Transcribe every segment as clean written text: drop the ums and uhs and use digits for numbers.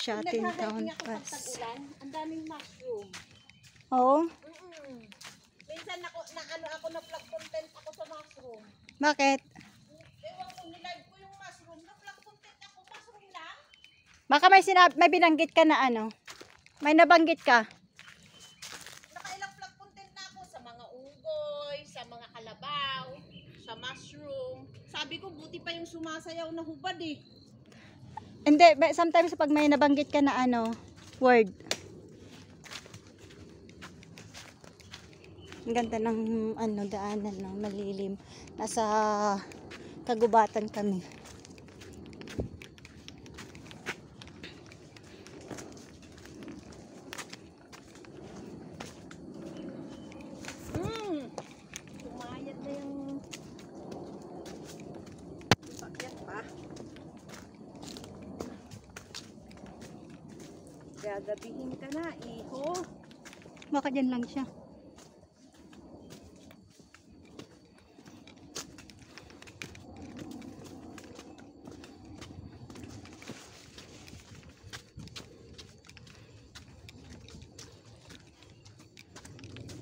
Shatin Town Pass. Ang daming mushroom. Oo. Minsan ako na vlog content ako sa mushroom. Bakit? Ewan ko, nilive ko yung mushroom. Na vlog content ako, mushroom lang. Baka may binanggit ka na ano. May nabanggit ka. Nakailang vlog content na ako sa mga unggoy, sa mga kalabaw, sa mushroom. Sabi ko, buti pa yung sumasayaw na hubad eh. Hindi, sometimes pag may nabanggit ka na ano, word. Ang ganda ng ano, daanan ng malilim. Nasa kagubatan kami. Tumayad na yung sakyan pa. Gagabihin ka na, iho. Baka dyan lang siya.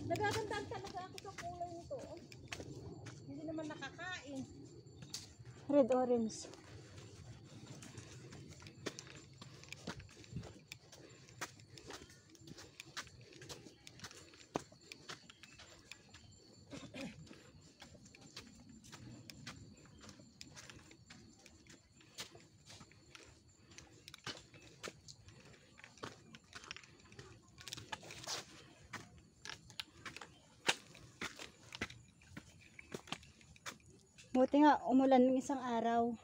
Nagagandaan talaga ako sa kulay nito. Oh. Hindi naman nakakain. Red orange. Buti nga umulan ng isang araw.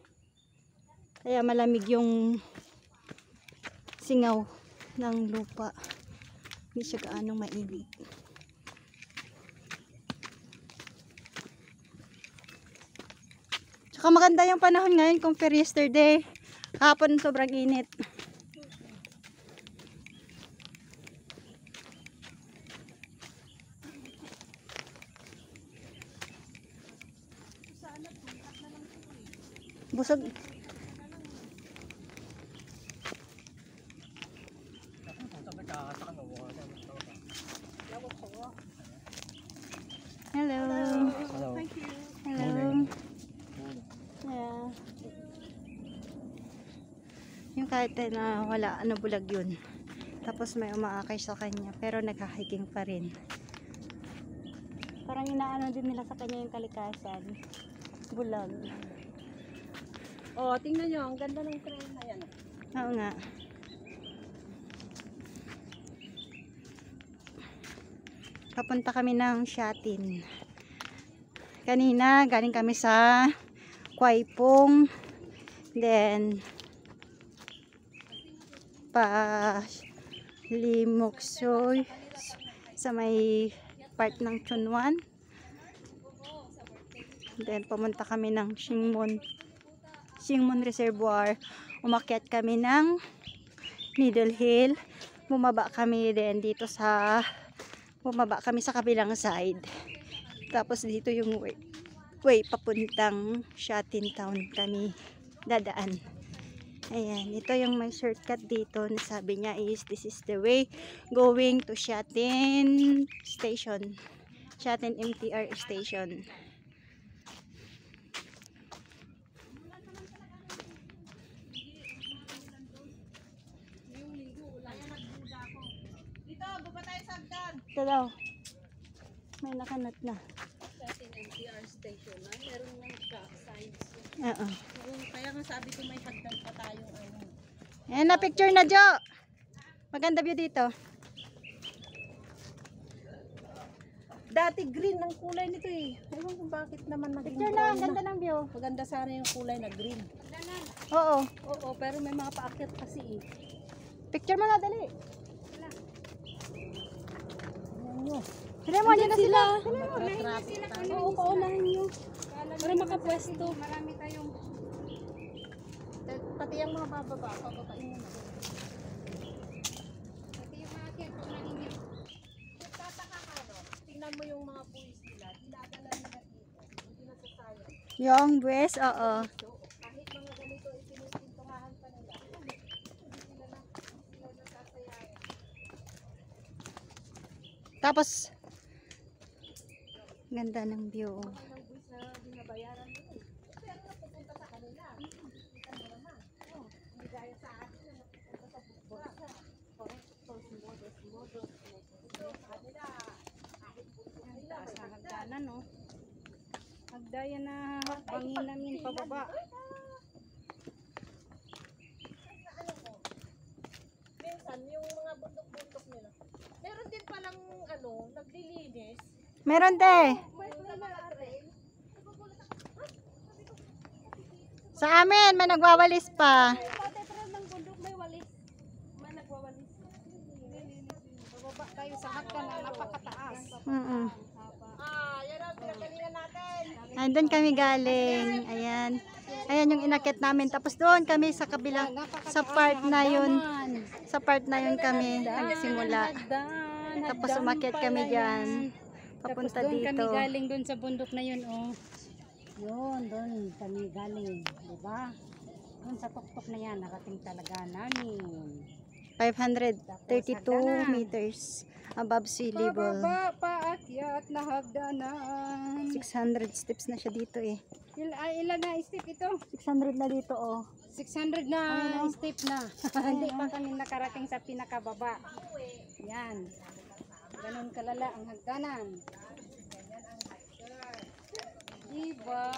Kaya malamig yung singaw ng lupa. Hindi siya gaano mainit. Tsaka maganda yung panahon ngayon compare yesterday. Hapon sobrang init. Busog. Hello. Hello. Thank you. Hello. Yeah. Yung kahit na wala, ano, bulag yun. Tapos may umaakay sa kanya. Pero naghahiking pa rin. Parang inaano din nila sa kanya yung kalikasan. Bulag. Oh, tingnan nyo, ang ganda ng train na yan. Oo nga. Papunta kami ng Shatin. Kanina, galing kami sa Kwaipong. Then, pa Limoksoy sa may part ng Chunwan. Then, pumunta kami ng Shingmon Reservoir. Umakyat kami ng Middle Hill. Bumaba kami din dito sa kabilang side. Tapos dito yung way papuntang Shatin Town kami dadaan. Ayan, ito yung may shortcut dito na sabi niya is this is the way going to Shatin Station. Shatin MTR Station. Dito, baba tayo sa hagdan. Ito daw. May nakanot na. Shatin MTR station na. Meron nga nagka-signs. Oo. Kaya nga sabi ko may hagdan pa tayong ano. Ayan na, picture na, Jo. Maganda view dito. Dati green ang kulay nito eh. Ewan kung bakit naman naging Picture na, ang ganda ng view. Maganda sana yung kulay na green. Oo. Oo, pero may mga paakyat kasi eh. Picture mo na, dali. Ayan nyo. Dali mo, dyan na sila. Traffic tayo. Oo, paunahin nyo. Para makapwesto. Marami tayong... Pati yung mga bababa, pababain mo na. Pati yung mga kaya, paunahin nyo. Tataka ka, no? Tingnan mo yung mga pulis nila. Dinadala nila dito. Hindi nasasayang. Yung buwes, oo. So, kahit mga ganito, ipinipinturahan pa nila. Tapos, ganda ng view. Taas na hagdanan, no? Hagdayan na bangin namin pababa. Minsan, yung mga bundok-bundok nila. Meron din palang, naglilinis. Meron te. Sa amin, may nagwawalis pa. Pati pero ng bundok may walis. May nagwawalis. Pababa tayo sa hagdan na napakataas. Yan ang pinagalingan natin. Ay, doon kami galing. Ayan. Ayan yung inakit namin. Tapos doon kami sa kabilang, sa part na yun. Sa part na yun kami nagsimula. Tapos umakyat kami dyan. Papunta Tapos doon dito. kami galing doon sa bundok na yun, oh. Yun, doon kami galing, diba? Doon sa tuktok na yan, nakating talaga namin. 532 meters above sea level. Pababa, paakyat na hagdanan. 600 steps na siya dito eh. Ilan na step ito? 600 na dito oh. 600 na step na. Hindi pa kami nakarating sa pinakababa. Yan. Ganun kalala ang hagdanan. Diba?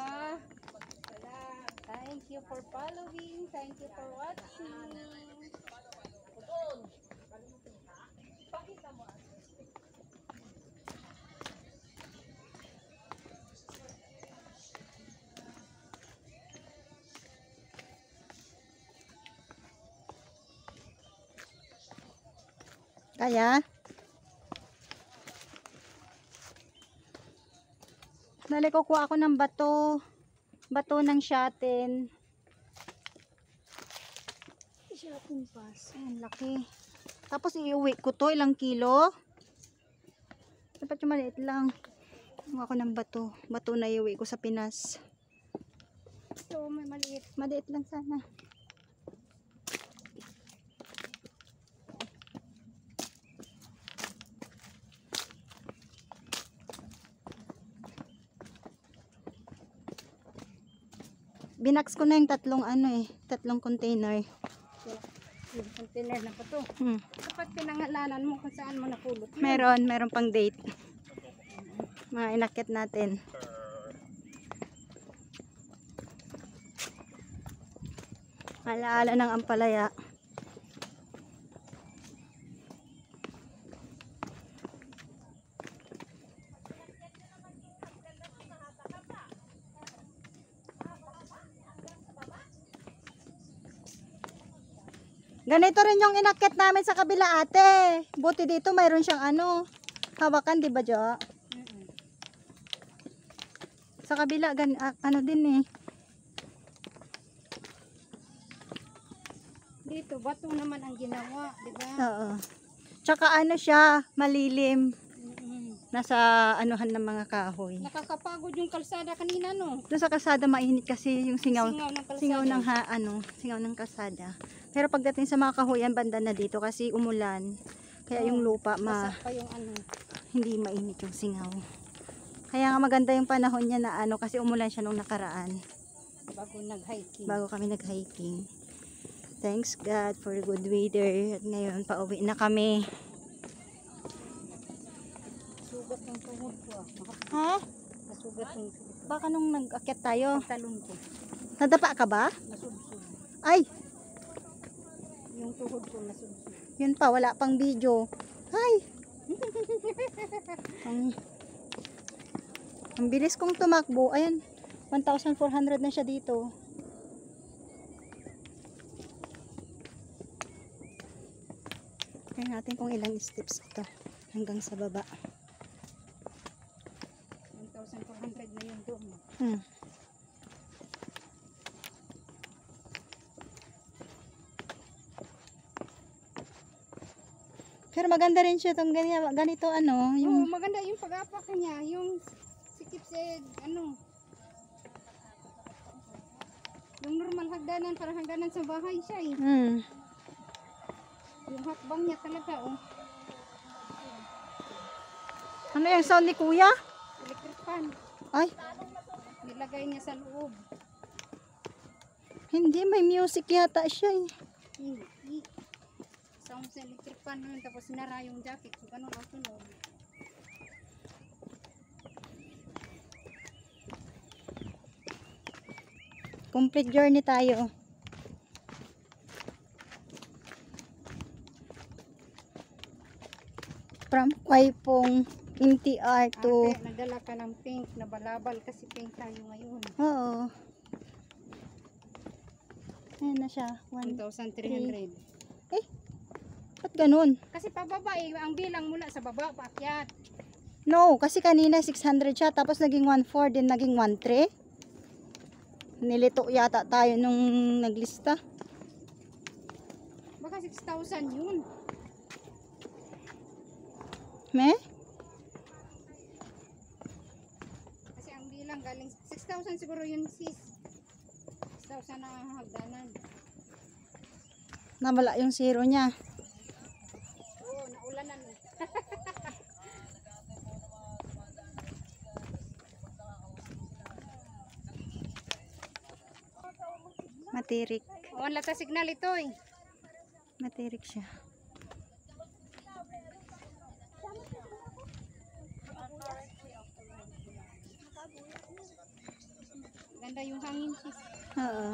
Thank you for following. Thank you for watching. Kaya? Dali, kukuha ako ng bato. Bato ng shatin. Shatin pass. Ayan, laki. Tapos iuwi ko to. Ilang kilo? Dapat yung maliit lang. Kukuha ako ng bato. Bato na iuwi ko sa Pinas. Ito, may maliit. Maliit lang sana. Binax ko na yung tatlong container. Yung container na po to. Dapat pinangalanan mo kung saan mo napulot. Meron pang date. Mga inakit natin. Alaala ng ampalaya. Ganito rin yung inakit namin sa kabila, ate. Buti dito mayroon siyang hawakan, di ba, Jo? Sa kabila, ano din eh. Dito, bato naman ang ginawa, di ba? Oo. Tsaka siya, malilim. Nasa anuhan ng mga kahoy. Nakakapagod yung kalsada kanina, no? Doon sa kalsada mainit kasi yung singaw. Singaw ng kalsada. Singaw ng kalsada. Pero pagdating sa mga kahoyan, banda na dito kasi umulan. Kaya yung lupa Basa pa yung hindi mainit yung singaw. Kaya nga maganda yung panahon niya na kasi umulan siya nung nakaraan. Bago kami nag-hiking. Thanks God for good weather. At ngayon, pauwi na kami. Sugat yung tuhod ko, Ha? Nasugat yung tuhod ko. Baka nung nag-akyat tayo. Talon ko. Nadapa ka ba? Nasubsub. Ay! Yung tuhod ko nasubsub. Yun pa, wala pang video. Ay! ang bilis kong tumakbo. Ayan, 1,400 na siya dito. Tingnan natin kung ilang steps ito hanggang sa baba. 1,400 na yun doon. Pero maganda rin siya itong ganito Yung maganda yung pag-apak niya, yung sikip sa yung normal hagdanan, parang hagdanan sa bahay siya eh. Yung hakbang niya talaga Ano yung sound ni kuya? Electric fan. Ay, Nilagay niya sa loob. hindi. May music yata siya eh. Hindi. Sound sa electric fan nun. Tapos sinara yung jacket. So, ganun ang tunog. Complete journey tayo. From Kwaipong MTR to... Ate, nagdala ka ng pink na balabal kasi pink tayo ngayon. Oo. Ayan na siya. 1,300. Ba't ganun? Kasi pababa eh. Ang bilang mula sa baba, paakyat. No, kasi kanina 600 siya. Tapos naging 1,400 din naging 1,300. Nilito yata tayo nung naglista. Baka 6,000 yun. Me? Kasi ang bilang galing 6,000 siguro yun sis. 6,000 na ang hagdanan. Nawala yung zero niya. Oo, naulanan eh. Matirik. Awan lata signal ito eh. Matirik siya. Ganda yung hangin sis. Oo.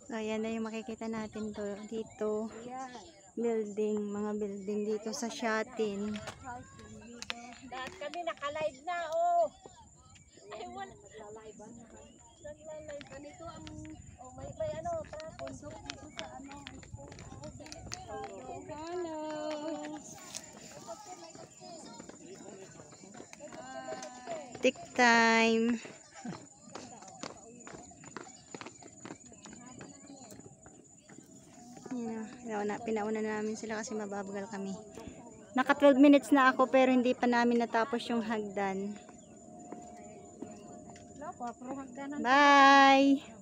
So, ayan na yung makikita natin dito. Ayan. Building, mga building dito sa Shatin. Lahat kami naka-live na, oh. Ay, wala. Nagla-live ba? Nagla-live pa nito ang, oh, may ano, bundok dito sa ano. Hello. Tick time. Yan na, pinauna na namin sila kasi mababagal kami. Naka 12 minutes na ako pero hindi pa namin natapos yung hagdan. Wala pa, pero hagdanan. Bye!